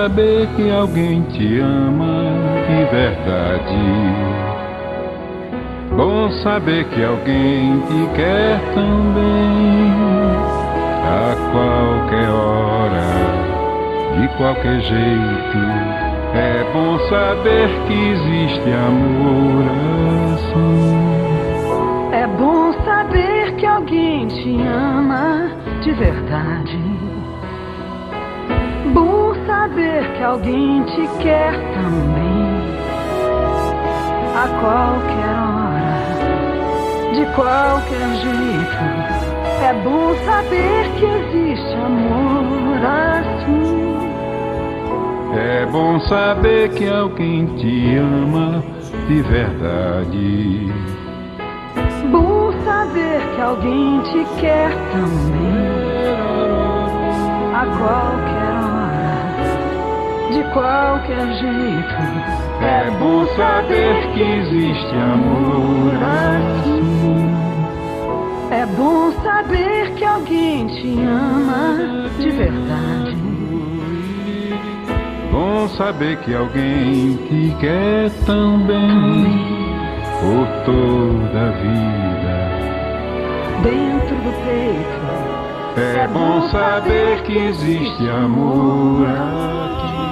saber que alguém te ama de verdade. Bom saber que alguém te quer também, a qualquer hora, de qualquer jeito. É bom saber que existe amor assim. É bom saber que alguém te ama de verdade. Bom saber que alguém te quer também, a qualquer hora, de qualquer jeito. É bom saber que existe amor assim. É bom saber que alguém te ama de verdade. Bom saber que alguém te quer também, a qualquer hora, de qualquer jeito. É bom saber que existe amor assim. É bom saber que alguém te ama de verdade. Bom saber que alguém te quer também, por toda a vida. Dentro do peito. É bom saber que existe amor aqui.